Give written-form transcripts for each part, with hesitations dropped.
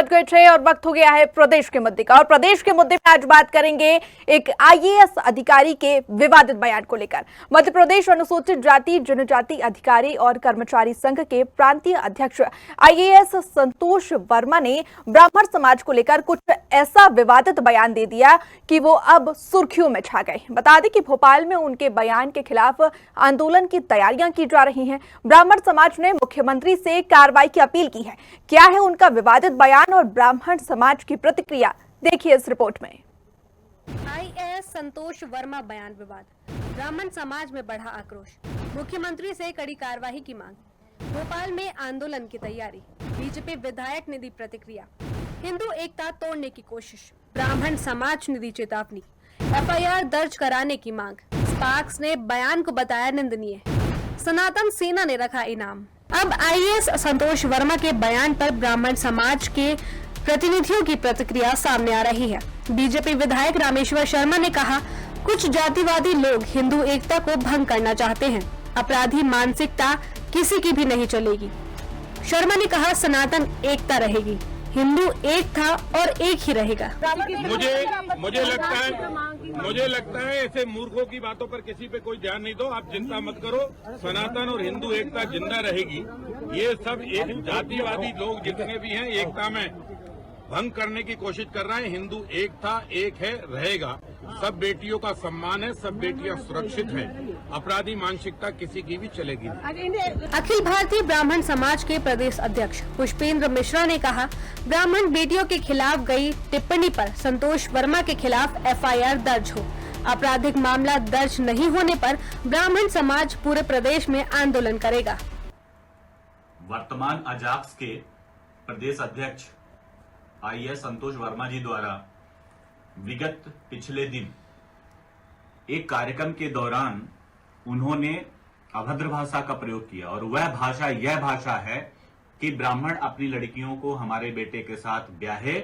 और वक्त हो गया है प्रदेश के मुद्दे का। और प्रदेश के मुद्दे में आज बात करेंगे एक आईएएस अधिकारी के विवादित बयान को लेकर। मध्य प्रदेश अनुसूचित जाति जनजाति अधिकारी और कर्मचारी संघ के प्रांतीय अध्यक्ष आईएएस संतोष वर्मा ने ब्राह्मण समाज को लेकर कुछ ऐसा विवादित बयान दे दिया कि वो अब सुर्खियों में छा गए। बता दें कि भोपाल में उनके बयान के खिलाफ आंदोलन की तैयारियां की जा रही हैं। ब्राह्मण समाज ने मुख्यमंत्री से कार्रवाई की अपील की है। क्या है उनका विवादित बयान और ब्राह्मण समाज की प्रतिक्रिया, देखिए इस रिपोर्ट में। आईएएस संतोष वर्मा बयान विवाद, ब्राह्मण समाज में बढ़ा आक्रोश, मुख्यमंत्री से कड़ी कार्रवाई की मांग, भोपाल में आंदोलन की तैयारी, बीजेपी विधायक ने दी प्रतिक्रिया, हिंदू एकता तोड़ने की कोशिश, ब्राह्मण समाज ने दी चेतावनी, एफआईआर दर्ज कराने की मांग, स्पार्क्स ने बयान को बताया निंदनीय, सनातन सेना ने रखा इनाम। अब आईएएस संतोष वर्मा के बयान पर ब्राह्मण समाज के प्रतिनिधियों की प्रतिक्रिया सामने आ रही है। बीजेपी विधायक रामेश्वर शर्मा ने कहा, कुछ जातिवादी लोग हिंदू एकता को भंग करना चाहते हैं। अपराधी मानसिकता किसी की भी नहीं चलेगी। शर्मा ने कहा, सनातन एकता रहेगी, हिंदू एक था और एक ही रहेगा। मुझे लगता है ऐसे मूर्खों की बातों पर किसी पे कोई ध्यान नहीं दो। आप चिंता मत करो, सनातन और हिंदू एकता जिंदा रहेगी। ये सब एक जातिवादी लोग जितने भी हैं एकता में भंग करने की कोशिश कर रहे हैं। हिंदू एक था, एक है, रहेगा। सब बेटियों का सम्मान है, सब बेटियां सुरक्षित हैं। अपराधी मानसिकता किसी की भी चलेगी नहीं। अखिल भारतीय ब्राह्मण समाज के प्रदेश अध्यक्ष पुष्पेंद्र मिश्रा ने कहा, ब्राह्मण बेटियों के खिलाफ गई टिप्पणी पर संतोष वर्मा के खिलाफ एफआईआर दर्ज हो। आपराधिक मामला दर्ज नहीं होने पर ब्राह्मण समाज पूरे प्रदेश में आंदोलन करेगा। वर्तमान अजाक्स के प्रदेश अध्यक्ष आईएएस संतोष वर्मा जी द्वारा विगत पिछले दिन एक कार्यक्रम के दौरान उन्होंने अभद्र भाषा का प्रयोग किया और वह यह भाषा है कि ब्राह्मण अपनी लड़कियों को हमारे बेटे के साथ ब्याहे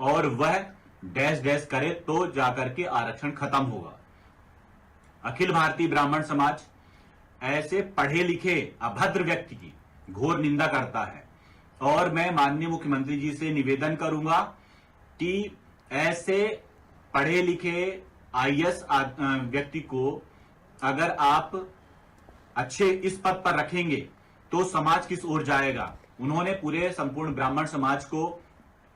और वह डैश डैश करे तो जाकर के आरक्षण खत्म होगा। अखिल भारतीय ब्राह्मण समाज ऐसे पढ़े लिखे अभद्र व्यक्ति की घोर निंदा करता है और मैं माननीय मुख्यमंत्री जी से निवेदन करूंगा कि ऐसे पढ़े लिखे आईएएस व्यक्ति को अगर आप अच्छे इस पद पर रखेंगे तो समाज किस ओर जाएगा। उन्होंने पूरे संपूर्ण ब्राह्मण समाज को,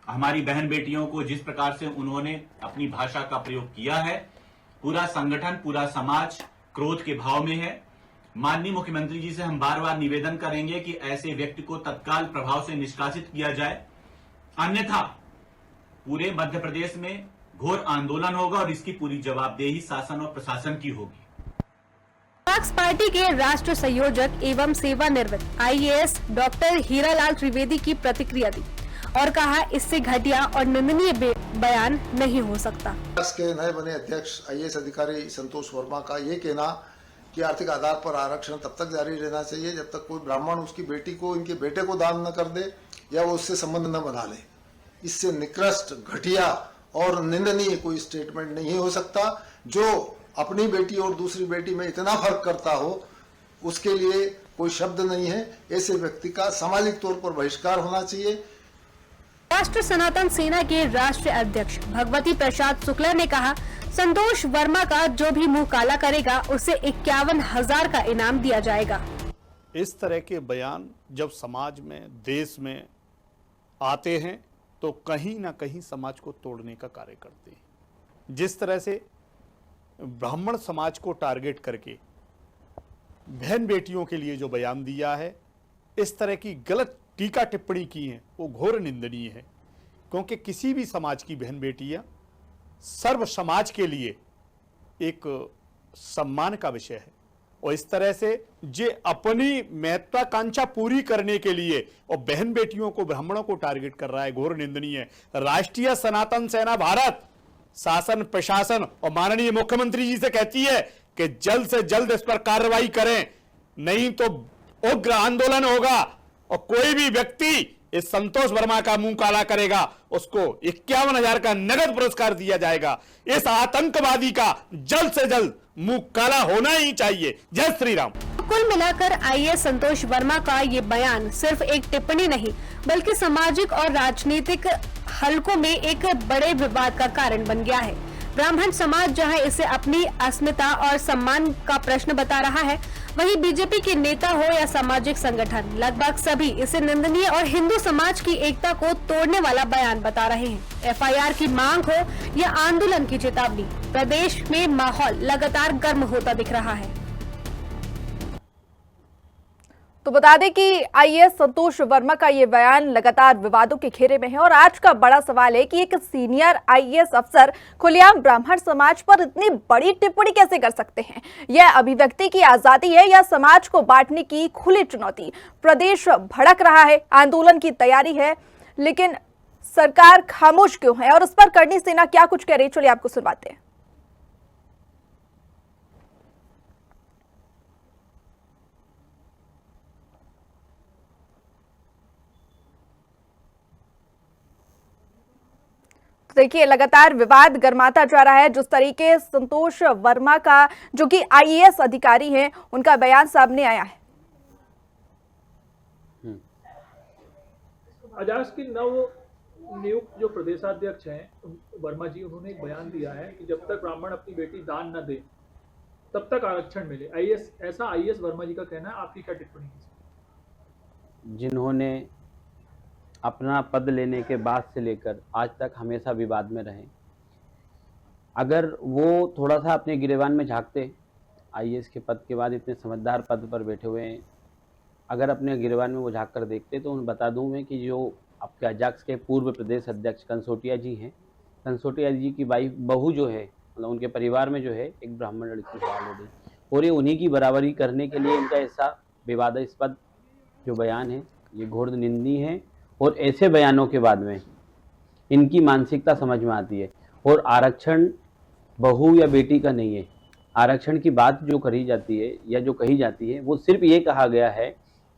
हमारी बहन बेटियों को जिस प्रकार से उन्होंने अपनी भाषा का प्रयोग किया है, पूरा संगठन पूरा समाज क्रोध के भाव में है। माननीय मुख्यमंत्री जी से हम बार बार निवेदन करेंगे कि ऐसे व्यक्ति को तत्काल प्रभाव से निष्कासित किया जाए, अन्यथा पूरे मध्य प्रदेश में घोर आंदोलन होगा और इसकी पूरी जवाबदेही शासन और प्रशासन की होगी। कांग्रेस पार्टी के राष्ट्र संयोजक एवं सेवानिवृत्त आईएएस डॉक्टर हीरालाल त्रिवेदी की प्रतिक्रिया दी और कहा, इससे घटिया और निंदनीय बयान नहीं हो सकता। के नए बने अध्यक्ष आईएएस अधिकारी संतोष वर्मा का ये कहना कि आर्थिक आधार पर आरक्षण तब तक जारी रहना चाहिए जब तक कोई ब्राह्मण उसकी बेटी को, इनके बेटे को दान न कर दे या वो उससे संबंध न बना ले। इससे निकृष्ट, घटिया और निंदनीय कोई स्टेटमेंट नहीं हो सकता। जो अपनी बेटी और दूसरी बेटी में इतना फर्क करता हो, उसके लिए कोई शब्द नहीं है। ऐसे व्यक्ति का सामाजिक तौर पर बहिष्कार होना चाहिए। राष्ट्र सनातन सेना के राष्ट्रीय अध्यक्ष भगवती प्रसाद शुक्ला ने कहा, संतोष वर्मा का जो भी मुंह काला करेगा उसे 51,000 का इनाम दिया जाएगा। इस तरह के बयान जब समाज में, देश में आते हैं तो कहीं ना कहीं समाज को तोड़ने का कार्य करते हैं। जिस तरह से ब्राह्मण समाज को टारगेट करके बहन बेटियों के लिए जो बयान दिया है, इस तरह की गलत टीका टिप्पणी की है, वो घोर निंदनीय है। क्योंकि किसी भी समाज की बहन बेटियां सर्व समाज के लिए एक सम्मान का विषय है और इस तरह से जे अपनी महत्वाकांक्षा पूरी करने के लिए और बहन बेटियों को, ब्राह्मणों को टारगेट कर रहा है, घोर निंदनीय है। राष्ट्रीय सनातन सेना भारत शासन, प्रशासन और माननीय मुख्यमंत्री जी से कहती है कि जल्द से जल्द इस पर कार्रवाई करें, नहीं तो उग्र आंदोलन होगा और कोई भी व्यक्ति इस संतोष वर्मा का मुंह काला करेगा उसको 51,000 का नगद पुरस्कार दिया जाएगा। इस आतंकवादी का जल्द से जल्द मुंह काला होना ही चाहिए। जय श्री राम। कुल मिलाकर आईएएस संतोष वर्मा का ये बयान सिर्फ एक टिप्पणी नहीं बल्कि सामाजिक और राजनीतिक हलकों में एक बड़े विवाद का कारण बन गया है। ब्राह्मण समाज जहां इसे अपनी अस्मिता और सम्मान का प्रश्न बता रहा है, वहीं बीजेपी के नेता हो या सामाजिक संगठन लगभग सभी इसे निंदनीय और हिंदू समाज की एकता को तोड़ने वाला बयान बता रहे हैं। एफआईआर की मांग हो या आंदोलन की चेतावनी, प्रदेश में माहौल लगातार गर्म होता दिख रहा है। तो बता दें कि आईएएस संतोष वर्मा का ये बयान लगातार विवादों के घेरे में है और आज का बड़ा सवाल है कि एक सीनियर आईएएस अफसर खुलेआम ब्राह्मण समाज पर इतनी बड़ी टिप्पणी कैसे कर सकते हैं। यह अभिव्यक्ति की आजादी है या समाज को बांटने की खुली चुनौती। प्रदेश भड़क रहा है, आंदोलन की तैयारी है, लेकिन सरकार खामोश क्यों है और उस पर करनी सेना क्या कुछ कह रही, चलिए आपको सुनवाते हैं। देखिए लगातार विवाद गर्माता जा रहा है। जिस तरीके संतोष वर्मा का, जो कि आईएएस अधिकारी हैं, उनका बयान सामने आया है। अजाक्स के नव नियुक्त जो प्रदेशाध्यक्ष हैं वर्मा जी, उन्होंने एक बयान दिया है कि जब तक ब्राह्मण अपनी बेटी दान न दे तब तक आरक्षण मिले। आईएएस, ऐसा आईएएस वर्मा जी का कहना है, आपकी क्या टिप्पणी है? जिन्होंने अपना पद लेने के बाद से लेकर आज तक हमेशा विवाद में रहे, अगर वो थोड़ा सा अपने गिरेबान में झांकते, आईएएस के पद के बाद इतने समझदार पद पर बैठे हुए हैं, अगर अपने गिरेबान में वो झांक कर देखते तो उन्हें बता दूं मैं कि जो आपके अजाक्स के पूर्व प्रदेश अध्यक्ष कंसोटिया जी हैं, कंसोटिया जी की बहू जो है, मतलब उनके परिवार में जो है एक ब्राह्मण लड़की से ऑलरेडी, और ये उन्हीं की बराबरी करने के लिए इनका ऐसा विवादास्पद जो बयान है ये घोर निंदनीय है। और ऐसे बयानों के बाद में इनकी मानसिकता समझ में आती है। और आरक्षण बहू या बेटी का नहीं है, आरक्षण की बात जो करी जाती है या जो कही जाती है वो सिर्फ ये कहा गया है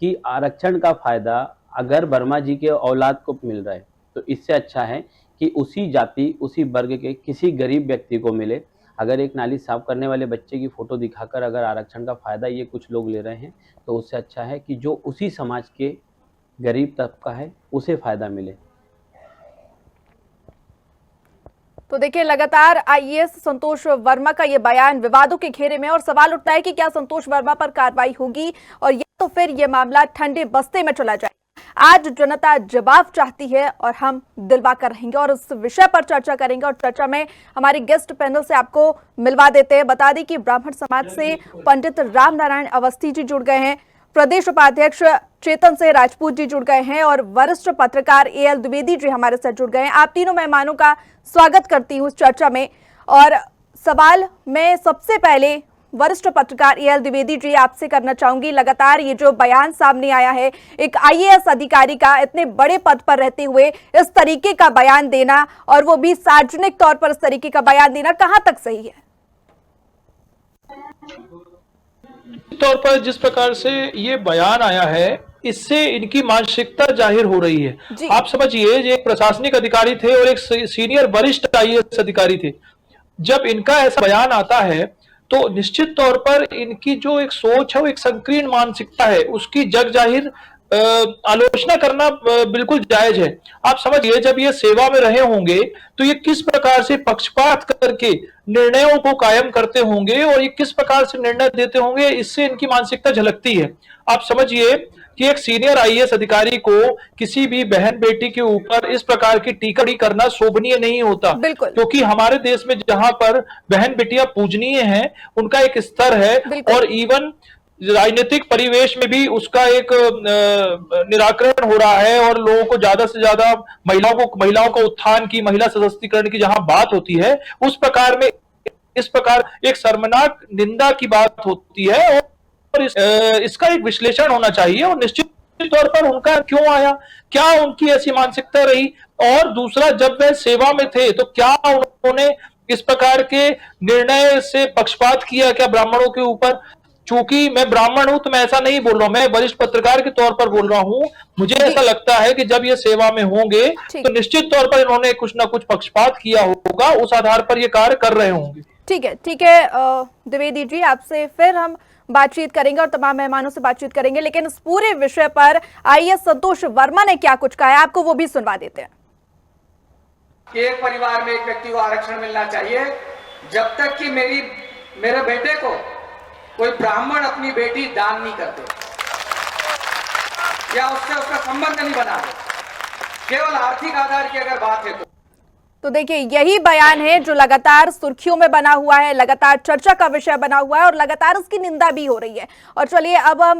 कि आरक्षण का फ़ायदा अगर वर्मा जी के औलाद को मिल रहा है तो इससे अच्छा है कि उसी जाति उसी वर्ग के किसी गरीब व्यक्ति को मिले। अगर एक नाली साफ करने वाले बच्चे की फ़ोटो दिखाकर अगर आरक्षण का फ़ायदा ये कुछ लोग ले रहे हैं तो उससे अच्छा है कि जो उसी समाज के गरीब तबका है उसे फायदा मिले। तो देखिए लगातार आईएएस संतोष वर्मा का ये बयान विवादों के घेरे में और सवाल उठता है कि क्या संतोष वर्मा पर कार्रवाई होगी और या तो फिर ये मामला ठंडे बस्ते में चला जाएगा। आज जनता जवाब चाहती है और हम दिलवा कर रहेंगे और इस विषय पर चर्चा करेंगे। और चर्चा में हमारे गेस्ट पैनल से आपको मिलवा देते हैं। बता दें कि ब्राह्मण समाज से पंडित राम नारायण अवस्थी जी जुड़ गए हैं, प्रदेश उपाध्यक्ष चेतन सिंह राजपूत जी जुड़ गए हैं और वरिष्ठ पत्रकार एएल द्विवेदी जी हमारे साथ जुड़ गए हैं। आप तीनों मेहमानों का स्वागत करती हूं इस चर्चा में। और सवाल मैं सबसे पहले वरिष्ठ पत्रकार एएल द्विवेदी जी आपसे करना चाहूंगी। लगातार ये जो बयान सामने आया है, एक आईएएस अधिकारी का इतने बड़े पद पर रहते हुए इस तरीके का बयान देना और वो भी सार्वजनिक तौर पर इस तरीके का बयान देना कहां तक सही है? तौर पर जिस प्रकार से ये बयान आया है इससे इनकी मानसिकता जाहिर हो रही है। आप समझिए, एक प्रशासनिक अधिकारी थे और एक सीनियर वरिष्ठ आईएएस अधिकारी थे। जब इनका ऐसा बयान आता है तो निश्चित तौर पर इनकी जो एक सोच है वो एक संकीर्ण मानसिकता है, उसकी जग जाहिर आलोचना करना बिल्कुल जायज है। आप समझिए, जब ये सेवा में रहे होंगे तो ये किस प्रकार से पक्षपात करके निर्णयों को कायम करते होंगे और ये किस प्रकार से निर्णय देते होंगे, इससे इनकी मानसिकता झलकती है। आप समझिए कि एक सीनियर आईएएस अधिकारी को किसी भी बहन बेटी के ऊपर इस प्रकार की टिप्पणी करना शोभनीय नहीं होता, क्योंकि हमारे देश में जहां पर बहन बेटियां पूजनीय हैं उनका एक स्तर है और इवन राजनीतिक परिवेश में भी उसका एक निराकरण हो रहा है और लोगों को ज्यादा से ज्यादा महिलाओं का उत्थान की, महिला सशक्तिकरण की जहां बात होती है उस प्रकार में इस प्रकार एक शर्मनाक निंदा की बात होती है और इसका एक विश्लेषण होना चाहिए। और निश्चित तौर पर उनका क्यों आया, क्या उनकी ऐसी मानसिकता रही, और दूसरा जब वे सेवा में थे तो क्या उन्होंने इस प्रकार के निर्णय से पक्षपात किया क्या ब्राह्मणों के ऊपर? चूंकि मैं ब्राह्मण हूं तो मैं ऐसा नहीं बोल रहा हूं, मैं वरिष्ठ पत्रकार के तौर पर बोल रहा हूं। मुझे ऐसा लगता है कि जब ये सेवा में होंगे तो निश्चित तौर पर इन्होंने कुछ ना कुछ पक्षपात किया होगा, उस आधार पर ये कार्य कर रहे होंगे। ठीक है द्विवेदी जी, आपसे फिर हम बातचीत करेंगे और तमाम मेहमानों से बातचीत करेंगे, लेकिन इस पूरे विषय पर आईएएस संतोष वर्मा ने क्या कुछ कहा है आपको वो भी सुनवा देते हैं। एक परिवार में एक व्यक्ति को आरक्षण मिलना चाहिए, जब तक कि मेरे बेटे को कोई ब्राह्मण अपनी बेटी दान नहीं करते या उससे उसका संबंध नहीं बना दे। केवल आर्थिक आधार की अगर बात है तो देखिए यही बयान है जो लगातार सुर्खियों में बना हुआ है, लगातार चर्चा का विषय बना हुआ है और लगातार उसकी निंदा भी हो रही है। और चलिए अब हम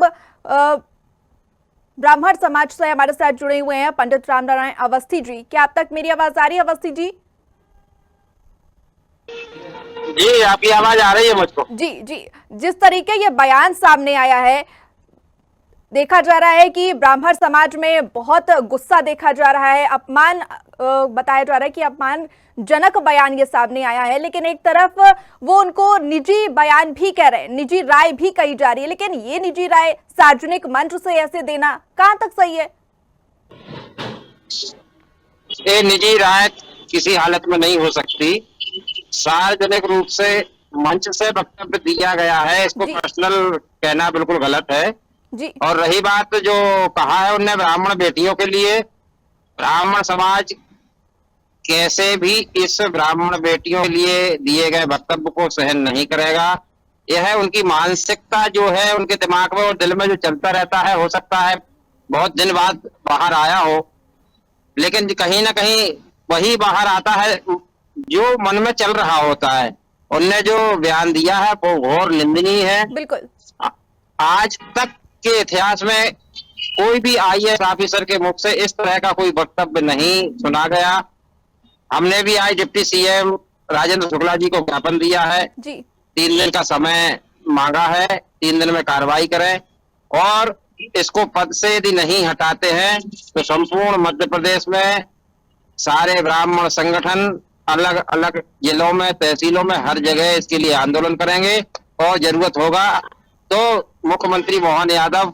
ब्राह्मण समाज से हमारे साथ जुड़े हुए हैं पंडित रामनारायण अवस्थी जी। क्या अब तक मेरी आवाज आ रही है अवस्थी जी? जी आपकी आवाज आ रही है मुझको। जी जी, जिस तरीके ये बयान सामने आया है, देखा जा रहा है कि ब्राह्मण समाज में बहुत गुस्सा देखा जा रहा है, अपमान बताया जा रहा है कि अपमानजनक बयान ये सामने आया है। लेकिन एक तरफ वो उनको निजी बयान भी कह रहे हैं, निजी राय भी कही जा रही है, लेकिन ये निजी राय सार्वजनिक मंच से ऐसे देना कहां तक सही है? ये निजी राय किसी हालत में नहीं हो सकती। सार्वजनिक रूप से मंच से वक्तव्य दिया गया है, इसको पर्सनल कहना बिल्कुल गलत है जी। और रही बात जो कहा है उनने ब्राह्मण बेटियों के लिए, ब्राह्मण समाज कैसे भी इस ब्राह्मण बेटियों के लिए दिए गए वक्तव्य को सहन नहीं करेगा। यह उनकी मानसिकता जो है उनके दिमाग में और दिल में जो चलता रहता है, हो सकता है बहुत दिन बाद बाहर आया हो, लेकिन कहीं ना कहीं वही बाहर आता है जो मन में चल रहा होता है। उनने जो बयान दिया है वो घोर निंदनीय है। बिल्कुल। आज तक के इतिहास में कोई भी आईएएस ऑफिसर के मुख से इस तरह का कोई वक्तव्य नहीं सुना गया। हमने भी आज डिप्टी सीएम राजेंद्र शुक्ला जी को ज्ञापन दिया है जी। 3 दिन का समय मांगा है, 3 दिन में कार्रवाई करें और इसको पद से यदि नहीं हटाते हैं तो संपूर्ण मध्य प्रदेश में सारे ब्राह्मण संगठन अलग अलग जिलों में, तहसीलों में, हर जगह इसके लिए आंदोलन करेंगे और जरूरत होगा तो मुख्यमंत्री मोहन यादव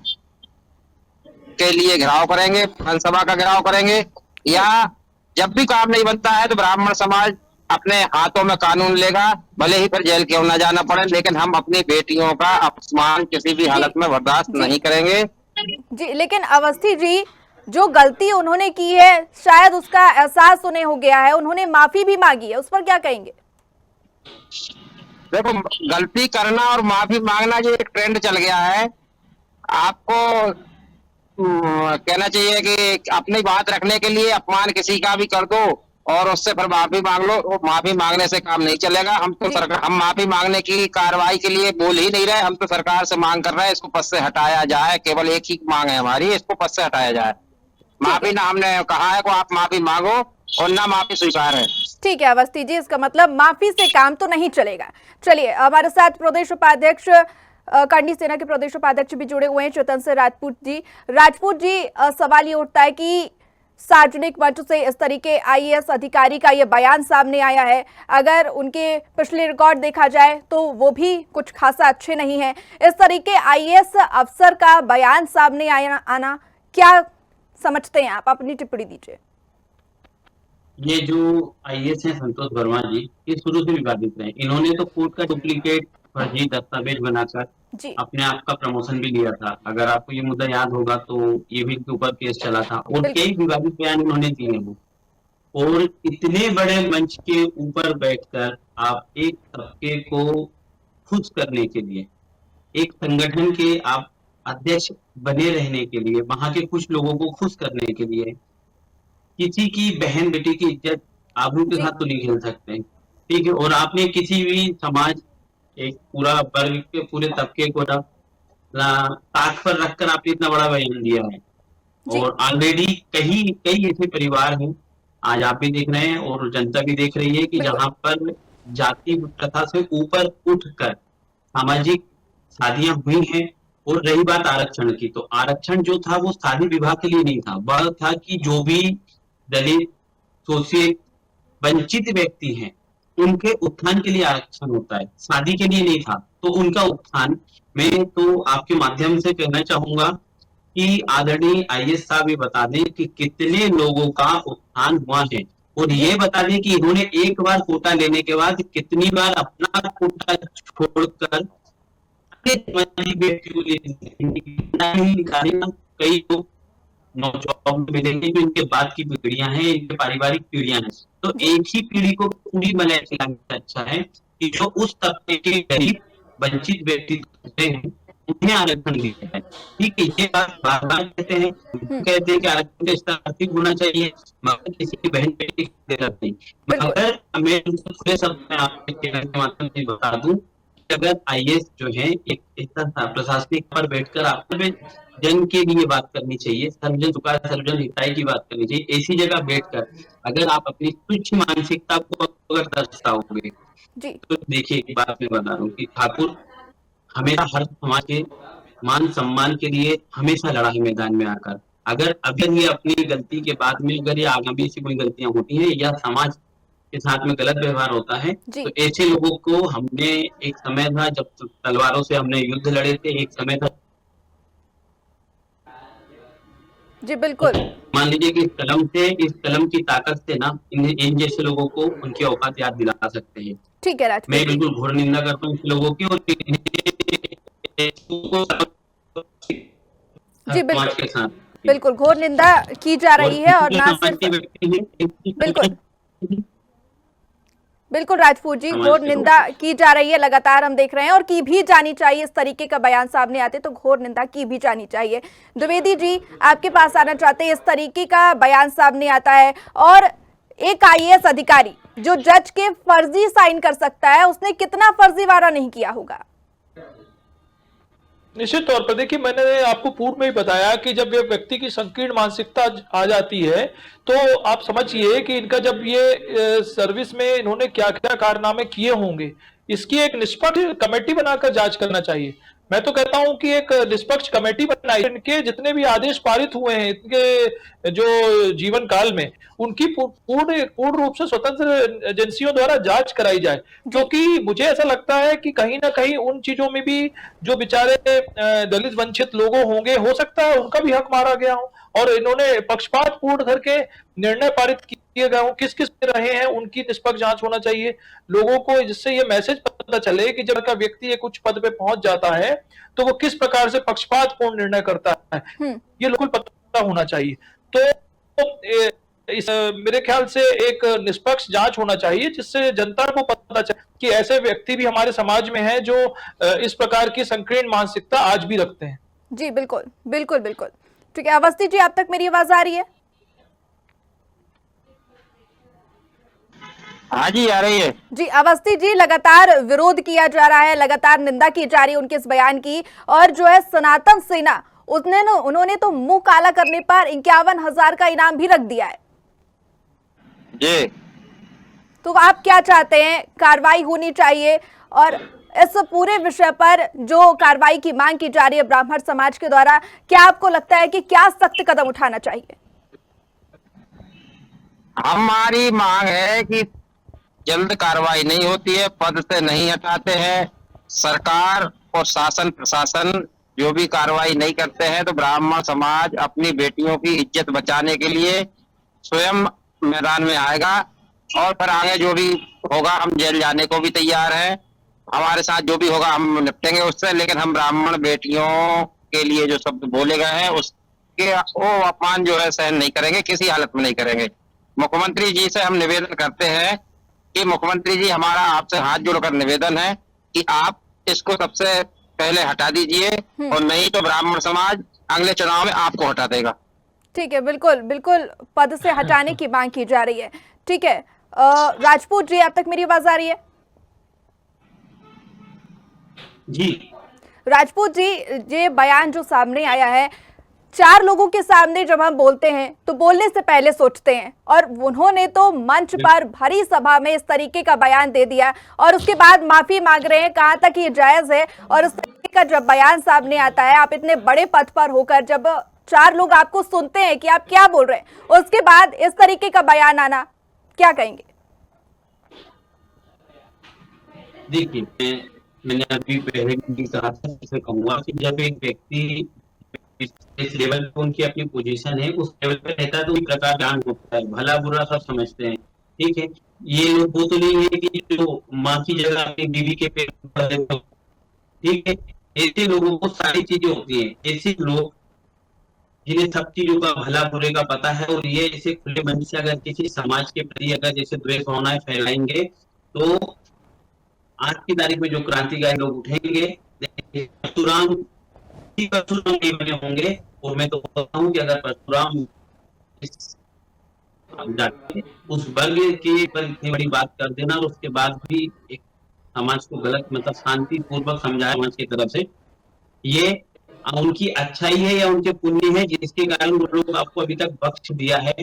के लिए घेराव करेंगे, विधानसभा का घेराव करेंगे, या जब भी काम नहीं बनता है तो ब्राह्मण समाज अपने हाथों में कानून लेगा, भले ही फिर जेल क्यों ना जाना पड़े, लेकिन हम अपनी बेटियों का अपमान किसी भी हालत में बर्दाश्त नहीं करेंगे। जी, लेकिन अवस्थी जी जो गलती उन्होंने की है शायद उसका एहसास उन्हें हो गया है, उन्होंने माफी भी मांगी है, उस पर क्या कहेंगे? देखो, गलती करना और माफी मांगना जो एक ट्रेंड चल गया है, आपको कहना चाहिए कि अपनी बात रखने के लिए अपमान किसी का भी कर दो और उससे फिर माफी मांग लो। माफी मांगने से काम नहीं चलेगा। हम तो हम माफी मांगने की कार्रवाई के लिए बोल ही नहीं रहे, हम तो सरकार से मांग कर रहे हैं इसको पद से हटाया जाए। केवल एक ही मांग है हमारी, इसको पद से हटाया जाए। माफी ना हमने कहा है को आप माफी मांगो और ना माफी स्वीकार है। ठीक है अवस्थी जी, इसका मतलब माफी से काम तो नहीं चलेगा। चलिए हमारे साथ प्रदेश उपाध्यक्ष करनी सेना के प्रदेश उपाध्यक्ष भी जुड़े हुए हैं चेतन से राजपूत जी। राजपूत जी, सवाल ये उठता है कि सार्वजनिक मंच से इस तरीके आईएएस अधिकारी का ये बयान सामने आया है, अगर उनके पिछले रिकॉर्ड देखा जाए तो वो भी कुछ खासा अच्छे नहीं है। इस तरीके आईएएस अफसर का बयान सामने आना क्या समझते हैं आप? अपनी टिप्पणी दीजिए। ये जो आईएएस हैं संतोष वर्मा जी, ये शुरू से विवादित रहे। इन्होंने तो कोर्ट का डुप्लीकेट फर्जी दस्तावेज बनाकर अपने आप का प्रमोशन भी लिया था। अगर आपको ये मुद्दा याद होगा तो ये भी इनके ऊपर केस चला था और कई विवादित बयान इन्होंने दिए हैं। और इतने बड़े मंच के ऊपर बैठकर आप एक तबके को खुश करने के लिए, एक संगठन के आप अध्यक्ष बने रहने के लिए, वहां के कुछ लोगों को खुश करने के लिए किसी की बहन बेटी की इज्जत आबरू के साथ तो नहीं खेल सकते, ठीक है। और आपने किसी भी समाज, एक पूरा वर्ग के पूरे तबके को ताक पर रखकर आपने इतना बड़ा बयान दिया है। और ऑलरेडी कई ऐसे परिवार हैं, आज आप भी देख रहे हैं और जनता भी देख रही है कि जहां पर जाति प्रथा से ऊपर उठकर सामाजिक शादियां हुई हैं। और रही बात आरक्षण की, तो आरक्षण जो था वो शादी विवाह के लिए नहीं था, वह था कि जो भी दलित, शोषित, वंचित व्यक्ति हैं उनके उत्थान के लिए आरक्षण होता है, शादी के लिए नहीं था। तो उनका उत्थान, मैं तो आपके माध्यम से कहना चाहूंगा कि आदरणीय आईएएस साहब ये बता दें कि कितने लोगों का उत्थान हुआ है और ये बता दें कि इन्होंने एक बार कोटा लेने के बाद कितनी बार अपना कोटा छोड़कर कई लोग नौजवान मिलेंगे जो इनके बाद की पीढ़ियां हैं, इनके पारिवारिक पीढ़ियां हैं, तो एक ही पीढ़ी को पूरी बनाए चलाने से अच्छा है कि जो उस तबके के गरीब वंचित व्यक्ति हैं उन्हें आरक्षण दिया जाए। ठीक है, ये बात बार बार कहते हैं कि आरक्षण का स्तर आर्थिक होना चाहिए, मगर किसी की बहन बेटी नहीं। मगर मैं पूरे शब्द में आपके चैनल के माध्यम से बता दूं कि अगर आईएएस जो है एक प्रशासनिक पर बैठकर आपको जन के लिए बात करनी चाहिए, सर्वजन सुखाय सर्वजन हिताय की बात करनी चाहिए। ऐसी जगह बैठकर अगर आप अपनी तुच्छ मानसिकता को अगर दर्शाओगे तो देखिए, एक बात मैं बता रहा हूँ कि ठाकुर हमेशा हर समाज के मान सम्मान के लिए हमेशा लड़ा है मैदान में आकर। अगर ये अपनी गलती के बाद में अगर ये आगामी से कोई गलतियां होती हैं या समाज के साथ में गलत व्यवहार होता है तो ऐसे लोगों को हमने, एक समय था जब तलवारों से हमने युद्ध लड़े थे, एक समय था जी बिल्कुल, मान लीजिए कि इस कलम की ताकत से ना इन जैसे लोगों को उनकी औकात याद दिला सकते हैं। ठीक है राजपूत, मैं बिल्कुल घोर निंदा करता हूँ लोगों की और जी बिल्कुल घोर निंदा की जा रही है। और ना सिर्फ बिल्कुल राजपूत जी, घोर निंदा की जा रही है, लगातार हम देख रहे हैं, और की भी जानी चाहिए। इस तरीके का बयान सामने आते तो घोर निंदा की भी जानी चाहिए। द्विवेदी जी, आपके पास आना चाहते हैं। इस तरीके का बयान सामने आता है और एक आईएएस अधिकारी जो जज के फर्जी साइन कर सकता है, उसने कितना फर्जीवाड़ा नहीं किया होगा? निश्चित तौर पर देखिए, मैंने आपको पूर्व में ही बताया कि जब ये व्यक्ति की संकीर्ण मानसिकता आ जाती है तो आप समझिए कि इनका जब ये सर्विस में इन्होंने क्या क्या कारनामे किए होंगे, इसकी एक निष्पक्ष कमेटी बनाकर जांच करना चाहिए। मैं तो कहता हूं कि एक निष्पक्ष कमेटी बनाई, इनके जितने भी आदेश पारित हुए हैं इनके जो जीवन काल में, उनकी पूर्ण रूप से स्वतंत्र एजेंसियों द्वारा जांच कराई जाए। क्योंकि मुझे ऐसा लगता है कि कहीं ना कहीं उन चीजों में भी जो बेचारे दलित वंचित लोगों होंगे, हो सकता है उनका भी हक मारा गया हो और इन्होंने पक्षपात पूर्ण करके निर्णय पारित किए गए हो। किस किस पे रहे हैं उनकी निष्पक्ष जांच होना चाहिए लोगों को, जिससे ये मैसेज पता चले कि जब का व्यक्ति एक उच्च पद पे पहुंच जाता है तो वो किस प्रकार से पक्षपात पूर्ण निर्णय करता है, ये लोगों को पता होना चाहिए। तो मेरे ख्याल से एक निष्पक्ष जांच होना चाहिए जिससे जनता को पता चले कि ऐसे व्यक्ति भी हमारे समाज में हैं जो इस प्रकार की संकीर्ण मानसिकता आज भी रखते हैं। जी बिल्कुल बिल्कुल बिल्कुल, ठीक है। अवस्थी जी, आप तक मेरी आवाज आ रही है? हाँ जी, आ रही है जी। अवस्थी जी, लगातार विरोध किया जा रहा है, लगातार निंदा की जा रही है उनके इस बयान की, और जो है सनातन सेना उन्होंने तो मुंह काला करने पर 51,000 का इनाम भी रख दिया है जी। तो आप क्या चाहते हैं? कार्रवाई होनी चाहिए, और इस पूरे विषय पर जो कार्रवाई की मांग की जा रही है ब्राह्मण समाज के द्वारा, क्या आपको लगता है कि क्या सख्त कदम उठाना चाहिए? हमारी मांग है कि जल्द कार्रवाई नहीं होती है, पद से नहीं हटाते हैं, सरकार और शासन प्रशासन जो भी कार्रवाई नहीं करते हैं, तो ब्राह्मण समाज अपनी बेटियों की इज्जत बचाने के लिए स्वयं मैदान में आएगा और फिर आगे जो भी होगा हम जेल जाने को भी तैयार हैं। हमारे साथ जो भी होगा हम निपटेंगे उससे, लेकिन हम ब्राह्मण बेटियों के लिए जो शब्द बोले गए हैं उसके वो अपमान जो है सहन नहीं करेंगे, किसी हालत में नहीं करेंगे। मुख्यमंत्री जी से हम निवेदन करते हैं कि मुख्यमंत्री जी, हमारा आपसे हाथ जोड़कर निवेदन है कि आप इसको सबसे पहले हटा दीजिए, और नहीं तो ब्राह्मण समाज अगले चुनाव में आपको हटा देगा। ठीक है, बिल्कुल बिल्कुल पद से हटाने की मांग की जा रही है। ठीक है, राजपूत जी, आप तक मेरी आवाज आ रही है? जी राजपूत जी, ये बयान जो सामने आया है, 4 लोगों के सामने जब हम बोलते हैं तो बोलने से पहले सोचते हैं, और उन्होंने तो मंच पर भरी सभा में इस तरीके का बयान दे दिया और उसके बाद माफी मांग रहे हैं। कहां तक ये जायज है? और इस तरीके का जब बयान सामने आता है, आप इतने बड़े पद पर होकर जब 4 लोग आपको सुनते हैं कि आप क्या बोल रहे हैं, उसके बाद इस तरीके का बयान आना, क्या कहेंगे? देखिए, मैंने अभी पहले भी कहा था, जैसे कहूंगा कि जब एक व्यक्ति इस लेवल पे उनकी अपनी पोजीशन है, उस लेवल पे रहता है तो एक प्रकार ज्ञान होता है, भला बुरा सब समझते हैं। ठीक है, ये लोग वो तो नहीं है कि जो माँ की जगह अपनी बीवी के पेट पर, ठीक है, ऐसे लोगों को सारी चीजें होती हैं। ऐसे लोग जिन्हें सब चीजों का भला बुरे का पता है, और ये ऐसे खुले मन से अगर किसी समाज के प्रति अगर जैसे द्वेष भावनाएं फैलाएंगे, तो आज की तारीख में जो क्रांतिकारी लोग उठेंगे, परशुराम ही परशुराम नहीं बने होंगे। और मैं तो कहता हूँ कि अगर परशुराम जाके उस वर्ग के पर इतनी बड़ी बात कर देना, और उसके बाद भी एक समाज को गलत मतलब शांति पूर्वक समझाया समाज की तरफ से, ये उनकी अच्छाई है या उनके पुण्य है, जिसके कारण वो लोग आपको अभी तक बख्श दिया है।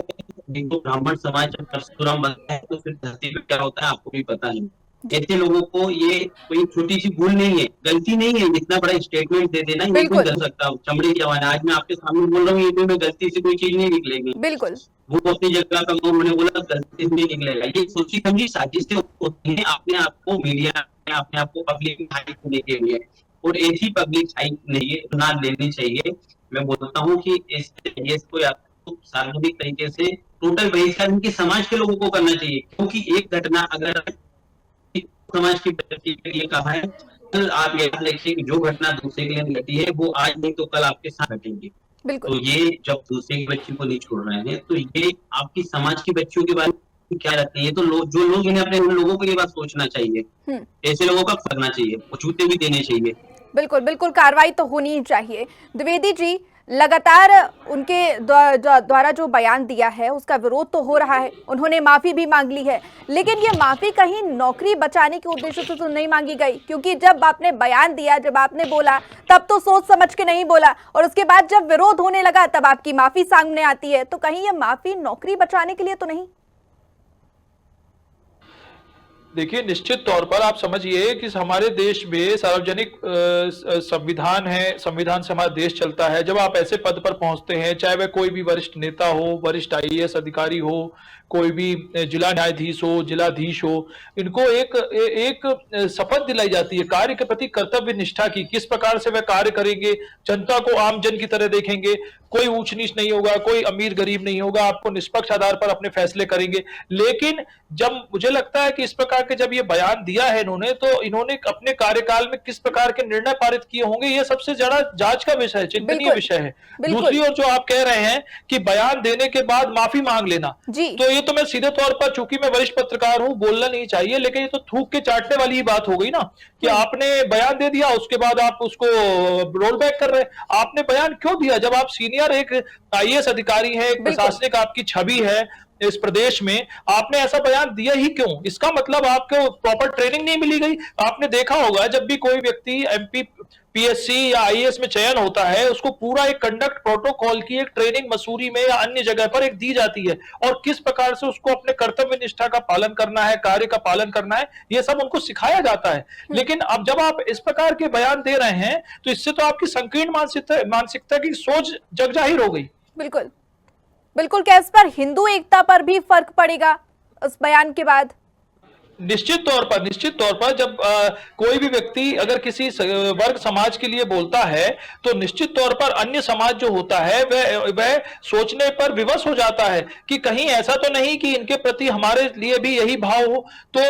जिनको ब्राह्मण समाज जब परशुराम बनता है तो फिर धरती पे क्या होता है आपको भी पता है। ऐसे लोगों को ये कोई छोटी सी भूल नहीं है, गलती नहीं है, जितना बड़ा स्टेटमेंट दे देना ये कोई कर सकता। चमड़े की आवाज आज मैं आपके सामने बोल रहा हूँ, ये में गलती से कोई चीज नहीं निकलेगी। बिल्कुल, वो अपनी जगह का उन्होंने बोला गलती से नहीं निकलेगा। ये सोची समझी साजिशें होती है अपने आप को मीडिया में, अपने आप को पब्लिक में हाइप करने के लिए, और ऐसी पब्लिक हाइप नहीं ना लेनी चाहिए। मैं बोलता हूँ कि इसको या तो सार्वजनिक तरीके से टोटल बहिष्कार इनके समाज के लोगों को करना चाहिए, क्योंकि एक घटना अगर समाज की प्रगति के लिए कहा है, तो आप याद रखिए कि जो घटना दूसरे के लिए घटी है वो आज नहीं तो कल आपके साथ घटेंगी। बिल्कुल। तो ये जब दूसरे की बच्ची को नहीं छोड़ रहे हैं, तो ये आपकी समाज की बच्चियों के बारे में क्या लगता है? ये तो जो लोग इन्हें अपने उन लोगों को ये बात सोचना चाहिए, ऐसे लोगों का करना चाहिए, वो जूते भी देने चाहिए। बिल्कुल बिल्कुल, कार्रवाई तो होनी ही चाहिए। द्विवेदी जी, लगातार उनके द्वारा जो बयान दिया है उसका विरोध तो हो रहा है, उन्होंने माफी भी मांग ली है, लेकिन ये माफी कहीं नौकरी बचाने के उद्देश्य से तो नहीं मांगी गई, क्योंकि जब आपने बयान दिया, जब आपने बोला, तब तो सोच समझ के नहीं बोला, और उसके बाद जब विरोध होने लगा तब आपकी माफी सामने आती है। तो कहीं ये माफी नौकरी बचाने के लिए तो नहीं? देखिए, निश्चित तौर पर आप समझिए कि हमारे देश में सार्वजनिक संविधान है, संविधान से हमारा देश चलता है। जब आप ऐसे पद पर पहुंचते हैं, चाहे वह कोई भी वरिष्ठ नेता हो, वरिष्ठ आईएएस अधिकारी हो, कोई भी जिला न्यायाधीश हो, जिलाधीश हो, इनको एक शपथ दिलाई जाती है कार्य के प्रति कर्तव्य निष्ठा की। किस प्रकार से वह कार्य करेंगे, जनता को आम जन की तरह देखेंगे, कोई ऊंच नीच नहीं होगा, कोई अमीर गरीब नहीं होगा, आपको निष्पक्ष आधार पर अपने फैसले करेंगे। लेकिन जब मुझे लगता है कि इस प्रकार के जब ये बयान दिया है इन्होंने, तो इन्होंने अपने कार्यकाल में किस प्रकार के निर्णय पारित किए होंगे, ये सबसे ज्यादा जांच का विषय है, चिंतनीय विषय है। दूसरी ओर जो आप कह रहे हैं कि बयान देने के बाद माफी मांग लेना, तो ये तो मैं सीधे तौर पर, चूंकि मैं वरिष्ठ पत्रकार हूं, बोलना नहीं चाहिए, लेकिन ये तो थूक के चाटने वाली ही बात हो गई ना, कि आपने बयान दे दिया, उसके बाद आप उसको रोल बैक कर रहे हैं। आपने बयान क्यों दिया? जब आप सीनियर एक आईएएस अधिकारी हैं, एक प्रशासनिक आपकी छवि है इस प्रदेश में, आपने ऐसा बयान दिया ही क्यों? इसका मतलब आपको प्रॉपर ट्रेनिंग नहीं मिली गई। आपने देखा होगा जब भी कोई व्यक्ति एमपी पीएससी या आईएएस में चयन होता है, उसको पूरा एक कंडक्ट प्रोटोकॉल की एक ट्रेनिंग मसूरी में या अन्य जगह पर एक दी जाती है, और किस प्रकार से उसको अपने कर्तव्य निष्ठा का पालन करना है, कार्य का पालन करना है, ये सब उनको सिखाया जाता है। लेकिन अब जब आप इस प्रकार के बयान दे रहे हैं, तो इससे तो आपकी संकीर्ण मानसिकता की सोच जग जाहिर हो गई। बिल्कुल बिल्कुल। क्या इस पर हिंदू एकता पर भी फर्क पड़ेगा इस बयान के बाद? निश्चित तौर पर जब कोई भी व्यक्ति अगर किसी वर्ग समाज के लिए बोलता है, तो निश्चित तौर पर अन्य समाज जो होता है वह सोचने पर विवश हो जाता है कि कहीं ऐसा तो नहीं कि इनके प्रति हमारे लिए भी यही भाव हो। तो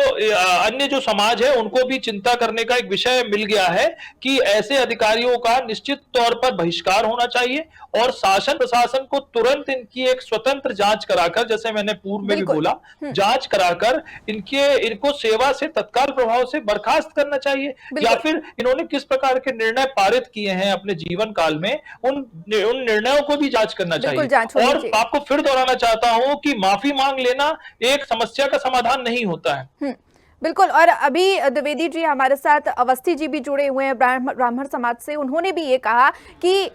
अन्य जो समाज है उनको भी चिंता करने का एक विषय मिल गया है कि ऐसे अधिकारियों का निश्चित तौर पर बहिष्कार होना चाहिए, और शासन प्रशासन को तुरंत इनकी एक स्वतंत्र जांच कराकर, जैसे मैंने पूर्व में भी बोला, जांच कराकर इनको सेवा से तत्काल प्रभाव से बर्खास्त करना चाहिए। या फिर इन्होंने किस प्रकार के निर्णय पारित किए हैं अपने जीवन काल में, उन निर्णयों को भी जांच करना चाहिए। और आपको फिर दोहराना चाहता हूं कि माफी मांग लेना एक समस्या का समाधान नहीं होता है। बिल्कुल। और अभी द्विवेदी जी हमारे साथ अवस्थी जी भी जुड़े हुए हैं ब्राह्मण समाज से। उन्होंने भी ये कहा कि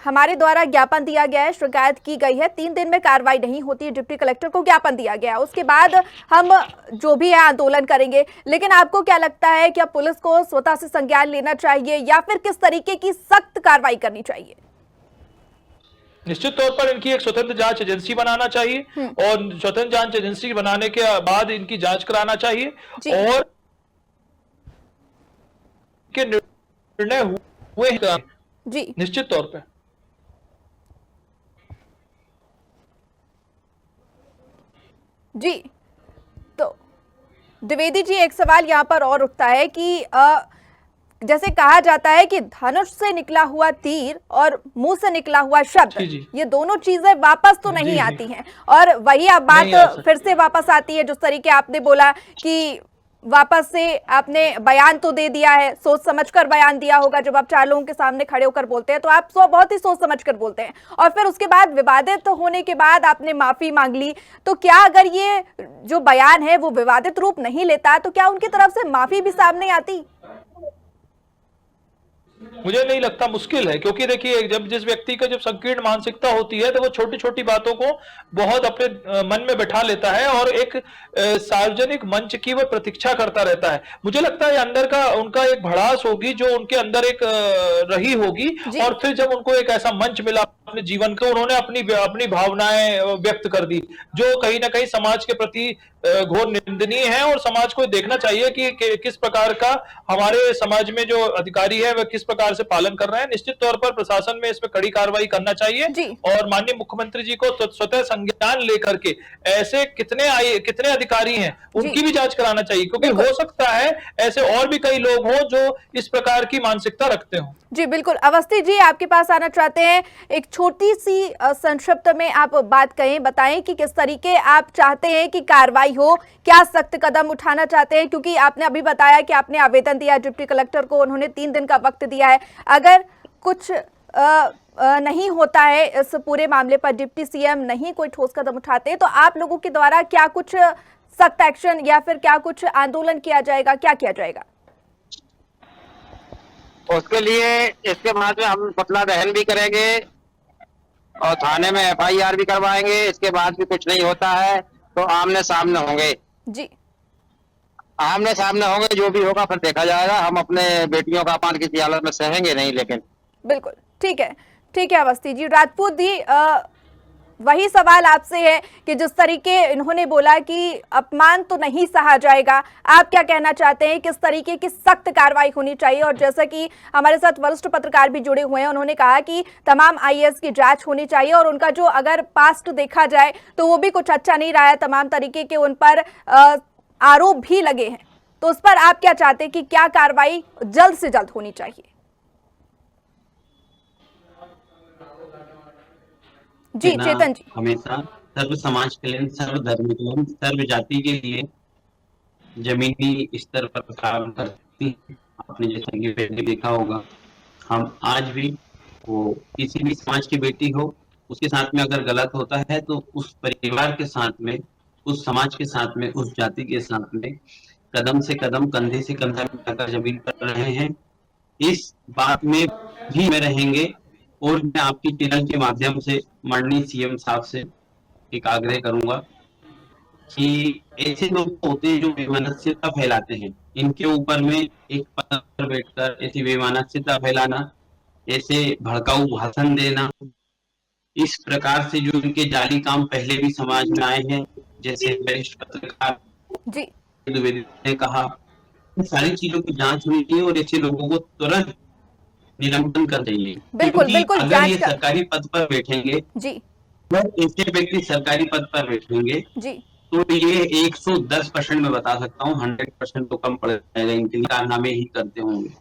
हमारे द्वारा ज्ञापन दिया गया है, शिकायत की गई है, 3 दिन में कार्रवाई नहीं होती है, डिप्टी कलेक्टर को ज्ञापन दिया गया है, उसके बाद हम जो भी है आंदोलन करेंगे। लेकिन आपको क्या लगता है, क्या पुलिस को स्वतः से संज्ञान लेना चाहिए या फिर किस तरीके की सख्त कार्रवाई करनी चाहिए? निश्चित तौर पर इनकी एक स्वतंत्र जांच एजेंसी बनाना चाहिए, और स्वतंत्र जांच एजेंसी बनाने के बाद इनकी जांच कराना चाहिए, और के निर्णय हुए जी निश्चित तौर पर। जी, तो द्विवेदी जी, एक सवाल यहाँ पर और उठता है कि जैसे कहा जाता है कि धनुष से निकला हुआ तीर और मुंह से निकला हुआ शब्द, जी। ये दोनों चीजें वापस तो नहीं जी। आती हैं। और वही अब नहीं आ बात सकती। फिर से वापस आती है, जिस तरीके आपने बोला कि वापस से आपने बयान तो दे दिया है, सोच समझकर बयान दिया होगा। जब आप 4 लोगों के सामने खड़े होकर बोलते हैं तो आप बहुत ही सोच समझकर बोलते हैं, और फिर उसके बाद विवादित होने के बाद आपने माफी मांग ली। तो क्या अगर ये जो बयान है वो विवादित रूप नहीं लेता तो क्या उनकी तरफ से माफी भी सामने आती? मुझे नहीं लगता, मुश्किल है, क्योंकि देखिए जब जिस व्यक्ति का जब संकीर्ण मानसिकता होती है तो वो छोटी छोटी बातों को बहुत अपने मन में बैठा लेता है और एक सार्वजनिक मंच की वो प्रतीक्षा करता रहता है। मुझे लगता है अंदर का उनका एक भड़ास होगी जो उनके अंदर एक रही होगी, और फिर जब उनको एक ऐसा मंच मिला अपने जीवन को, उन्होंने अपनी भावनाएं व्यक्त कर दी, जो कहीं ना कहीं समाज के प्रति घोर निंदनीय है। और समाज को देखना चाहिए कि किस प्रकार का हमारे समाज में जो अधिकारी है वह किस प्रकार से पालन कर रहे हैं। निश्चित तौर पर प्रशासन में इसमें कड़ी कार्रवाई करना चाहिए, और माननीय मुख्यमंत्री जी को स्वतः संज्ञान लेकर के ऐसे कितने अधिकारी हैं उनकी भी जांच कराना चाहिए, क्योंकि हो सकता है ऐसे और भी कई लोग हों जो इस प्रकार की मानसिकता रखते हों। जी बिल्कुल। अवस्थी जी, आपके पास आना चाहते हैं। एक छोटी सी संक्षिप्त में आप बात कहें, बताएं कि किस तरीके आप चाहते हैं कि कार्रवाई हो, क्या सख्त कदम उठाना चाहते हैं, क्योंकि आपने अभी बताया कि आपने आवेदन दिया डिप्टी कलेक्टर को, उन्होंने 3 दिन का वक्त दिया है। अगर कुछ नहीं होता है इस पूरे मामले पर, डिप्टी सीएम नहीं कोई ठोस कदम उठाते, तो आप लोगों के द्वारा क्या कुछ सख्त एक्शन या फिर क्या कुछ आंदोलन किया जाएगा, क्या किया जाएगा? उसके लिए इसके बाद में हम पुतला दहन भी करेंगे और थाने में FIR भी करवाएंगे। इसके बाद भी कुछ नहीं होता है तो आमने सामने होंगे जी, आमने सामने होंगे, जो भी होगा फिर देखा जाएगा। हम अपने बेटियों का अपमान किसी हालत में सहेंगे नहीं। लेकिन बिल्कुल ठीक है अवस्थी जी। राजपूत जी, वही सवाल आपसे है कि जिस तरीके इन्होंने बोला कि अपमान तो नहीं सहा जाएगा, आप क्या कहना चाहते हैं, किस तरीके की सख्त कार्रवाई होनी चाहिए? और जैसा कि हमारे साथ वरिष्ठ पत्रकार भी जुड़े हुए हैं, उन्होंने कहा कि तमाम IAS की जांच होनी चाहिए, और उनका जो अगर पास्ट देखा जाए तो वो भी कुछ अच्छा नहीं रहा है, तमाम तरीके के उन पर आरोप भी लगे हैं। तो उस पर आप क्या चाहते हैं कि क्या कार्रवाई जल्द से जल्द होनी चाहिए? जी चेतन जी। हमेशा सर्व समाज के लिए, सर्व धर्म के लिए, सर्व जाति के लिए जमीनी स्तर पर काम करती है। आपने जैसा कि पहले देखा होगा, हम आज भी वो किसी भी समाज की बेटी हो, उसके साथ में अगर गलत होता है तो उस परिवार के साथ में, उस समाज के साथ में, उस जाति के साथ में कदम से कदम, कंधे से कंधा मिलाकर जमीन कर रहे हैं। इस बात में भी में रहेंगे, और मैं आपकी चैनल के माध्यम से माननीय CM साहब से एक आग्रह करूंगा कि ऐसे लोग होते हैं जो बेमानसिकता फैलाते हैं, इनके ऊपर में एक पद पर बैठकर ऐसी बेमानसिकता फैलाना, ऐसे भड़काऊ भाषण देना, इस प्रकार से जो इनके जाली काम पहले भी समाज में आए हैं, जैसे वरिष्ठ पत्रकार जी द्विवेदी ने कहा, इन सारी चीजों की जांच हुई है और ऐसे लोगों को तुरंत निलंबन कर देंगे। बिल्कुल बिल्कुल। अगर ये सरकारी पद पर बैठेंगे जी, ऐसे व्यक्ति सरकारी पद पर बैठेंगे जी, तो ये 110% में बता सकता हूँ, 100% तो कम पड़ जाएगा, इनके लिए कारनामे ही करते होंगे।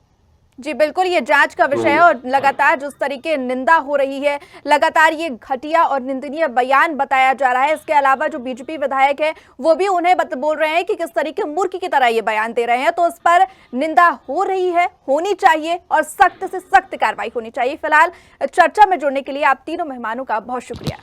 जी बिल्कुल, ये जांच का विषय है, और लगातार जिस तरीके निंदा हो रही है, लगातार ये घटिया और निंदनीय बयान बताया जा रहा है। इसके अलावा जो बीजेपी विधायक है वो भी उन्हें बोल रहे हैं कि किस तरीके मूर्ख की तरह ये बयान दे रहे हैं। तो इस पर निंदा हो रही है, होनी चाहिए, और सख्त से सख्त कार्रवाई होनी चाहिए। फिलहाल चर्चा में जुड़ने के लिए आप तीनों मेहमानों का बहुत शुक्रिया।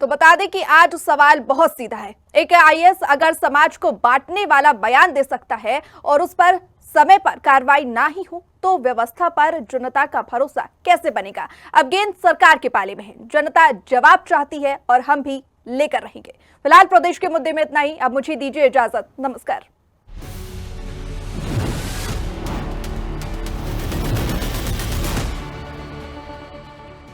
तो बता दें कि आज सवाल बहुत सीधा है। एक IAS अगर समाज को बांटने वाला बयान दे सकता है और उस पर समय पर कार्रवाई ना ही हो, तो व्यवस्था पर जनता का भरोसा कैसे बनेगा? अब गेंद सरकार के पाले में है, जनता जवाब चाहती है और हम भी लेकर रहेंगे। फिलहाल प्रदेश के मुद्दे में इतना ही। अब मुझे दीजिए इजाजत, नमस्कार।